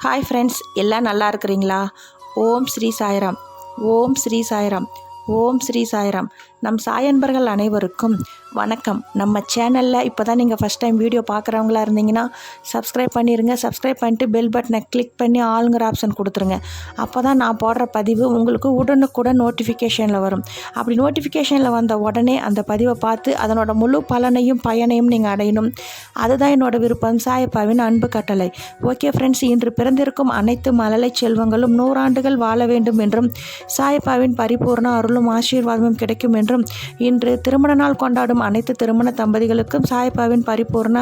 Hi friends, எல்லாம் நல்லா இருக்கிறீங்களா? ஓம் ஸ்ரீ சாய்ராம். ஓம் ஸ்ரீ சாய்ராம். ஓம் ஸ்ரீ சாய்ராம். நம் சாயன்பர்கள் அனைவருக்கும் வணக்கம். நம்ம சேனலில் இப்போ தான் நீங்கள் ஃபஸ்ட் டைம் வீடியோ பார்க்குறவங்களா இருந்தீங்கன்னா சப்ஸ்கிரைப் பண்ணிடுங்க. சப்ஸ்கிரைப் பண்ணிட்டு பெல் பட்டனை கிளிக் பண்ணி ஆளுங்கிற ஆப்ஷன் கொடுத்துருங்க. அப்போ தான் நான் போடுற பதிவு உங்களுக்கு உடனுக்குடன் நோட்டிஃபிகேஷனில் வரும். அப்படி நோட்டிஃபிகேஷனில் வந்த உடனே அந்த பதிவை பார்த்து அதனோட முழு பலனையும் பயனையும் நீங்கள் அடையணும். அதுதான் என்னோட விருப்பம். சாயப்பாவின் அன்பு கட்டளை. ஓகே ஃப்ரெண்ட்ஸ், இன்று பிறந்திருக்கும் அனைத்து மழலை செல்வங்களும் 100 ஆண்டுகள் வாழ வேண்டும் என்றும் சாயப்பாவின் பரிபூர்ண அருளும் ஆசீர்வாதமும் கிடைக்கும் என்றும் இன்று திருமண நாள் கொண்டாடும் அனைத்து திருமண தம்பதிகளுக்கும் சாயப்பாவின் பரிபூர்ண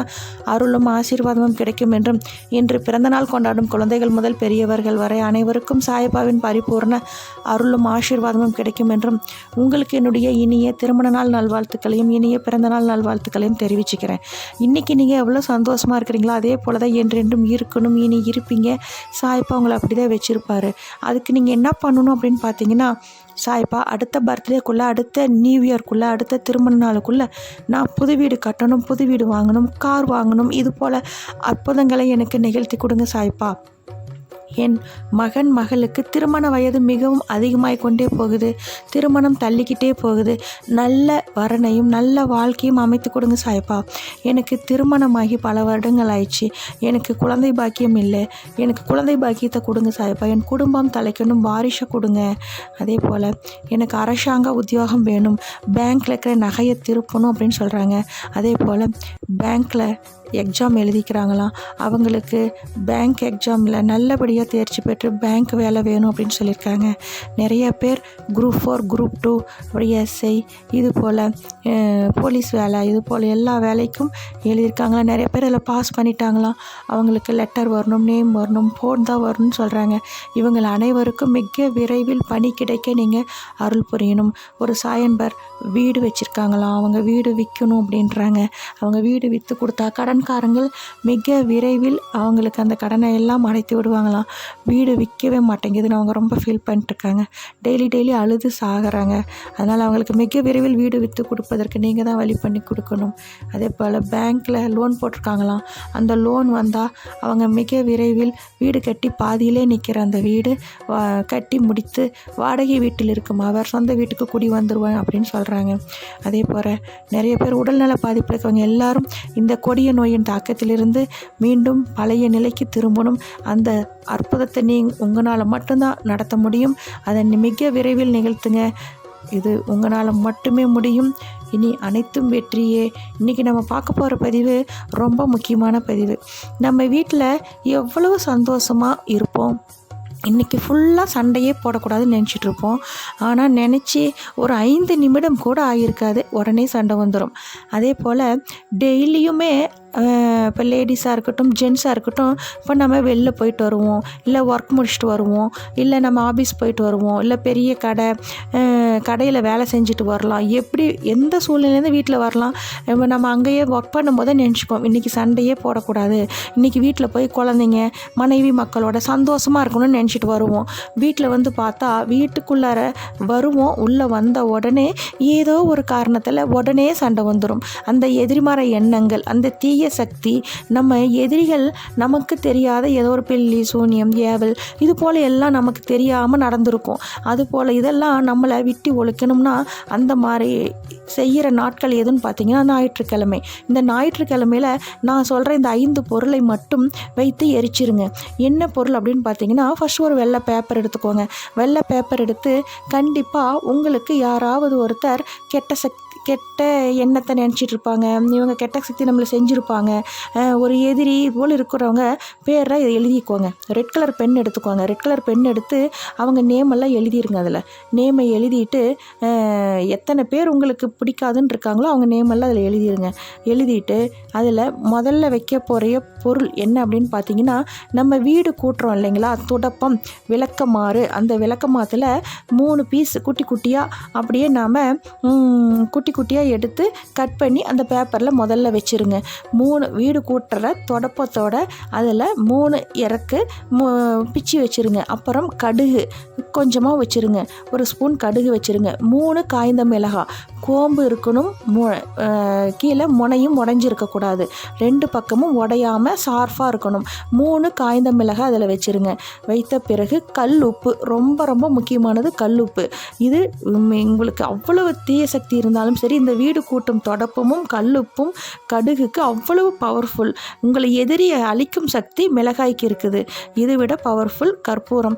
அருளும் ஆசீர்வாதமும் கிடைக்கும் என்றும் இன்று பிறந்த நாள் கொண்டாடும் குழந்தைகள் முதல் பெரியவர்கள் வரை அனைவருக்கும் சாயப்பாவின் பரிபூர்ண அருளும் ஆசீர்வாதமும் கிடைக்கும் என்றும் உங்களுக்கு என்னுடைய இனிய திருமண நாள் நல்வாழ்த்துக்களையும் இனிய பிறந்த நாள் நல்வாழ்த்துக்களையும் தெரிவிச்சுக்கிறேன். இன்றைக்கி நீங்கள் எவ்வளோ சந்தோஷமாக இருக்கிறீங்களோ அதே போல் தான் என்றென்றும் இருக்கணும், இனி இருப்பீங்க. சாயப்பா உங்களை அப்படி தான் வச்சுருப்பாரு. அதுக்கு நீங்கள் என்ன பண்ணணும் அப்படின்னு பார்த்தீங்கன்னா, சாயப்பா அடுத்த பர்த்டேக்குள்ளே, அடுத்த நியூ இயர்க்குள்ளே, அடுத்த திருமண நாளுக்குள்ளே நான் புது வீடு கட்டணும், புது வீடு வாங்கணும், கார் வாங்கணும், இது போல் அற்புதங்களை எனக்கு நிகழ்த்தி கொடுங்க சாயப்பா. என் மகன் மகளுக்கு திருமண வயது மிகவும் அதிகமாகி கொண்டே போகுது. திருமணம் தள்ளிக்கிட்டே போகுது. நல்ல வரனையும் நல்ல வாழ்க்கையும் அமைத்து கொடுங்க சாயப்பா. எனக்கு திருமணமாகி பல வருடங்கள் ஆயிடுச்சு. எனக்கு குழந்தை பாக்கியம் இல்லை. எனக்கு குழந்தை பாக்கியத்தை கொடுங்க சாயப்பா. என் குடும்பம் தலைக்கணும், வாரிசை கொடுங்க. அதே போல் எனக்கு அரசாங்க உத்தியோகம் வேணும். பேங்க்கில் இருக்கிற நகையை திருப்பணும் அப்படின்னு சொல்கிறாங்க. அதே போல் பேங்க்கில் எக்ஸாம் எழுதிக்கிறாங்களாம். அவங்களுக்கு பேங்க் எக்ஸாமில் நல்லபடியாக தேர்ச்சி பெற்று பேங்க் வேலை வேணும் அப்படின்னு சொல்லியிருக்காங்க. நிறைய பேர் குரூப் 4, குரூப் 2, அப்படி எஸ்ஐ, இது போல் போலீஸ் வேலை, இது போல் எல்லா வேலைக்கும் எழுதியிருக்காங்களா. நிறைய பேர் அதில் பாஸ் பண்ணிட்டாங்களாம். அவங்களுக்கு லெட்டர் வரணும், நேம் வரணும், ஃபோன் தான் வரணும்னு சொல்கிறாங்க. இவங்கள் அனைவருக்கும் மிக விரைவில் பணி கிடைக்க நீங்கள் அருள் புரியணும். ஒரு சாயன்பர் வீடு வச்சுருக்காங்களாம். அவங்க வீடு விற்கணும் அப்படின்றாங்க. அவங்க வீடு விற்று கொடுத்தா கடன்காரங்கள் மிக விரைவில் அவங்களுக்கு அந்த கடனை எல்லாம் அடைத்து விடுவாங்களாம். வீடு விற்கவே மாட்டேங்குதுன்னு அவங்க ரொம்ப ஃபீல் பண்ணிட்டுருக்காங்க. டெய்லி அழுது சாகிறாங்க. அதனால் அவங்களுக்கு மிக விரைவில் வீடு விற்று கொடுப்பதற்கு நீங்கள் தான் வழி பண்ணி கொடுக்கணும். அதே போல் பேங்க்கில் லோன் போட்டிருக்காங்களாம். அந்த லோன் வந்தால் அவங்க மிக விரைவில் வீடு கட்டி பாதியிலே நிற்கிற அந்த வீடு கட்டி முடித்து வாடகை வீட்டில் இருக்கும் அவர் சொந்த வீட்டுக்கு குடி வந்துடுவேன் அப்படின்னு சொல்கிறாங்க. அதே போல் நிறைய பேர் உடல்நல பாதிப்பில் இருக்கவங்க எல்லாரும் இந்த கொடிய நோயின் தாக்கத்திலிருந்து மீண்டும் பழைய நிலைக்கு திரும்பணும். அந்த அற்புதத்தை உங்களால் மட்டும்தான் நடத்த முடியும். அதை மிக விரைவில் நிகழ்த்துங்க. இது உங்களால் மட்டுமே முடியும். இனி அனைத்தும் வெற்றியே. இன்றைக்கி நம்ம பார்க்க போகிற பதிவு ரொம்ப முக்கியமான பதிவு. நம்ம வீட்டில் எவ்வளவு சந்தோஷமாக இருப்போம். இன்றைக்கி ஃபுல்லாக சண்டையே போடக்கூடாதுன்னு நினச்சிட்ருப்போம். ஆனால் நினச்சி ஒரு 5 நிமிடம் கூட ஆகியிருக்காது, உடனே சண்டை வந்துடும். அதே போல் டெய்லியுமே இப்போ லேடிஸாக இருக்கட்டும், ஜென்ஸாக இருக்கட்டும், இப்போ நம்ம வெளில போயிட்டு வருவோம், இல்லை ஒர்க் முடிச்சுட்டு வருவோம், இல்லை நம்ம ஆஃபீஸ் போயிட்டு வருவோம், இல்லை பெரிய கடையில் வேலை செஞ்சுட்டு வரலாம். எப்படி எந்த சூழ்நிலேருந்து வீட்டில் வரலாம். நம்ம அங்கேயே ஒர்க் பண்ணும்போது நினச்சிக்குவோம், இன்றைக்கி சண்டையே போடக்கூடாது, இன்றைக்கி வீட்டில் போய் குழந்தைங்க மனைவி மக்களோட சந்தோஷமாக இருக்கணும்னு நினச்சிட்டு வருவோம். வீட்டில் வந்து பார்த்தா வீட்டுக்குள்ளார வருவோம். உள்ளே வந்த உடனே ஏதோ ஒரு காரணத்தில் உடனே சண்டை வந்துடும். அந்த எதிர்மறை எண்ணங்கள், அந்த தீய சக்தி, நம்ம எதிரிகள் நமக்கு தெரியாத ஏதோ ஒரு பில்லி சூனியம் ஏவல் இது போல் எல்லாம் நமக்கு தெரியாமல் நடந்திருக்கும். அதுபோல் இதெல்லாம் நம்மளை விட்டு ஒழிக்கணும்னா அந்த மாதிரி செய்கிற நாட்கள் எதுன்னு பார்த்தீங்கன்னா ஞாயிற்றுக்கிழமை. இந்த ஞாயிற்றுக்கிழமையில் நான் சொல்கிற இந்த 5 பொருளை மட்டும் வைத்து எரிச்சிருங்க. என்ன பொருள் அப்படின்னு பார்த்தீங்கன்னா, ஃபஸ்ட் ஒரு வெள்ளை பேப்பர் எடுத்துக்கோங்க. வெள்ளை பேப்பர் எடுத்து கண்டிப்பாக உங்களுக்கு யாராவது ஒருத்தர் கெட்ட எண்ணத்தை நினச்சிட்டு இருப்பாங்க, இவங்க கெட்ட சக்தி நம்மளை செஞ்சுருப்பாங்க, ஒரு எதிரி போல் இருக்கிறவங்க பேரை இதை எழுதிக்கோங்க. ரெட் கலர் பென் எடுத்துக்கோங்க. ரெட் கலர் பென் எடுத்து அவங்க நேமெல்லாம் எழுதிருங்க. அதில் நேமை எழுதிட்டு எத்தனை பேர் உங்களுக்கு பிடிக்காதுன்னு இருக்காங்களோ அவங்க நேமெல்லாம் அதில் எழுதிருங்க. எழுதிட்டு அதில் முதல்ல வைக்க போகிற பொருள் என்ன அப்படின்னு பார்த்தீங்கன்னா, நம்ம வீடு கூட்டுறோம் இல்லைங்களா, துடப்பம், விளக்கமாறு. அந்த விளக்கமாத்தில் 3 பீஸ் குட்டி குட்டியாக அப்படியே நாம் குட்டி குட்டியாக எடுத்து கட் பண்ணி அந்த பேப்பரில் முதல்ல வச்சுருங்க. 3 வீடு கூட்டுற தொடப்பத்தோட அதில் 3 இறக்கு பிச்சு வச்சுருங்க. அப்புறம் கடுகு கொஞ்சமாக வச்சுருங்க, ஒரு ஸ்பூன் கடுகு வச்சுருங்க. 3 காய்ந்த மிளகாய், கோம்பு இருக்கணும், கீழே முனையும் உடஞ்சிருக்கக்கூடாது, 2 பக்கமும் உடையாமல் ஷார்ப்பாக இருக்கணும். 3 காய்ந்த மிளகாய் அதில் வச்சுருங்க. வைத்த பிறகு கல் உப்பு, ரொம்ப ரொம்ப முக்கியமானது கல் உப்பு. இது உங்களுக்கு அவ்வளவு தீய சக்தி இருந்தாலும் சரி, இந்த வீடு கூட்டும் தொடப்பமும் கல்லுப்பும் கடுகுக்கு அவ்வளவு பவர்ஃபுல். உங்களை எதிரியை அழிக்கும் சக்தி மிளகாய்க்கு இருக்குது. இதை விட பவர்ஃபுல் கற்பூரம்.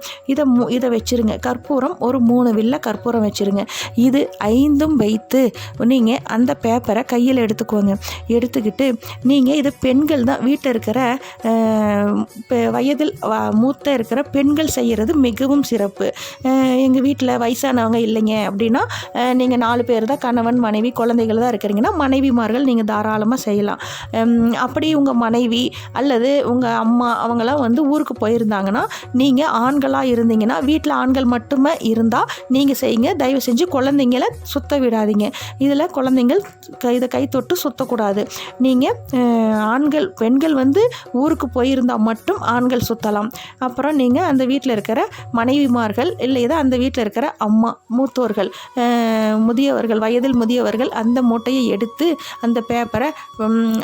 இதை வச்சுருங்க. கற்பூரம் ஒரு 3 வில்ல கற்பூரம் வச்சுருங்க. இது 5ம் வைத்து நீங்கள் அந்த பேப்பரை கையில் எடுத்துக்கோங்க. எடுத்துக்கிட்டு நீங்கள் இது பெண்கள் தான், வீட்டில் இருக்கிற வயதில் மூத்த இருக்கிற பெண்கள் செய்கிறது மிகவும் சிறப்பு. எங்கள் வீட்டில் வயசானவங்க இல்லைங்க அப்படின்னா, நீங்கள் 4 பேர் தான், கணவன் மனைவி குழந்தைகள் தான் இருக்கிறீங்கன்னா, மனைவிமார்கள் நீங்கள் தாராளமாக செய்யலாம். அப்படி உங்கள் மனைவி அல்லது உங்கள் அம்மா அவங்களாம் ஊருக்கு போயிருந்தாங்கன்னா, நீங்கள் ஆண்களாக இருந்தீங்கன்னா, வீட்டில் ஆண்கள் மட்டுமே இருந்தால் நீங்கள் செய்யுங்க. தயவு செஞ்சு குழந்தைங்கள சுத்த விடாதீங்க. இதில் குழந்தைங்கள் இதை கை தொட்டு சுற்றக்கூடாது. நீங்கள் ஆண்கள் பெண்கள் ஊருக்கு போயிருந்தால் மட்டும் ஆண்கள் சுற்றலாம். அப்புறம் நீங்கள் அந்த வீட்டில் இருக்கிற மனைவிமார்கள் இல்லை அந்த வீட்டில் இருக்கிற அம்மா மூத்தோர்கள் முதியவர்கள் வயதில் முதியவர்கள் அந்த மூட்டையை எடுத்து அந்த பேப்பரை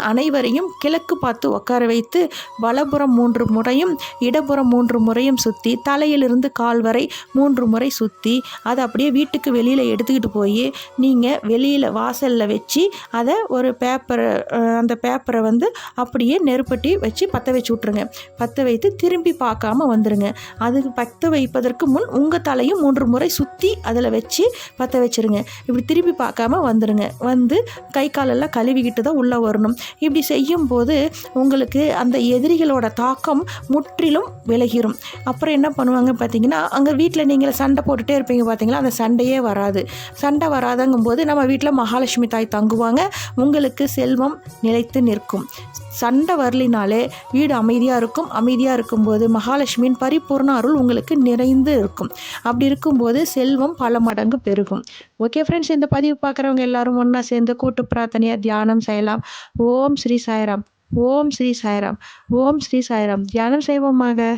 அனைவரையும் கிழக்கு பார்த்து உட்கார வைத்து வலப்புறம் 3 முறையும் இடப்புறம் 3 முறையும் சுற்றி தலையிலிருந்து கால் வரை 3 முறை சுற்றி அதை அப்படியே வீட்டுக்கு வெளியில் எடுத்துக்கிட்டு போய் நீங்கள் வெளியில் வாசலில் வச்சு அதை ஒரு அந்த பேப்பரை அப்படியே நெருப்பட்டி வச்சு பற்ற வச்சு விட்ருங்க. பற்ற வைத்து திரும்பி பார்க்காம வந்துடுங்க. அதுக்கு பற்ற வைப்பதற்கு முன் உங்கள் தலையும் 3 முறை சுற்றி அதில் வச்சு பற்ற வச்சுருங்க. இப்படி திரும்பி பார்க்காம வந்துடுங்க. கை காலெல்லாம் கழுவிக்கிட்டு தான் உள்ளே வரணும். இப்படி செய்யும்போது உங்களுக்கு அந்த எதிரிகளோட தாக்கம் முற்றிலும் விலகிரும். அப்புறம் என்ன பண்ணுவாங்க பார்த்தீங்கன்னா, அங்கே வீட்டில் நீங்கள் சண்டை போட்டுகிட்டே இருப்பீங்க பார்த்தீங்களா, அந்த சண்டையே வராது. சண்டை வராதங்கும்போது நம்ம வீட்டில் மகாலட்சுமி தாய் தங்குவாங்க. உங்களுக்கு செல்வம் நிலைத்து நிற்கும். சண்டை வரலினாலே வீடு அமைதியாக இருக்கும். அமைதியாக இருக்கும்போது மகாலட்சுமியின் பரிபூர்ண அருள் உங்களுக்கு நிறைந்து இருக்கும். அப்படி இருக்கும்போது செல்வம் பல மடங்கு பெருகும். ஓகே ஃப்ரெண்ட்ஸ், இந்த பதிவு பார்க்குறவங்க எல்லாரும் ஒன்றா சேர்ந்து கூட்டு பிரார்த்தனையாக தியானம் செய்யலாம். ஓம் ஸ்ரீ சாய்ராம், ஓம் ஸ்ரீ சாய்ராம், ஓம் ஸ்ரீ சாய்ராம். தியானம் செய்வோமாக.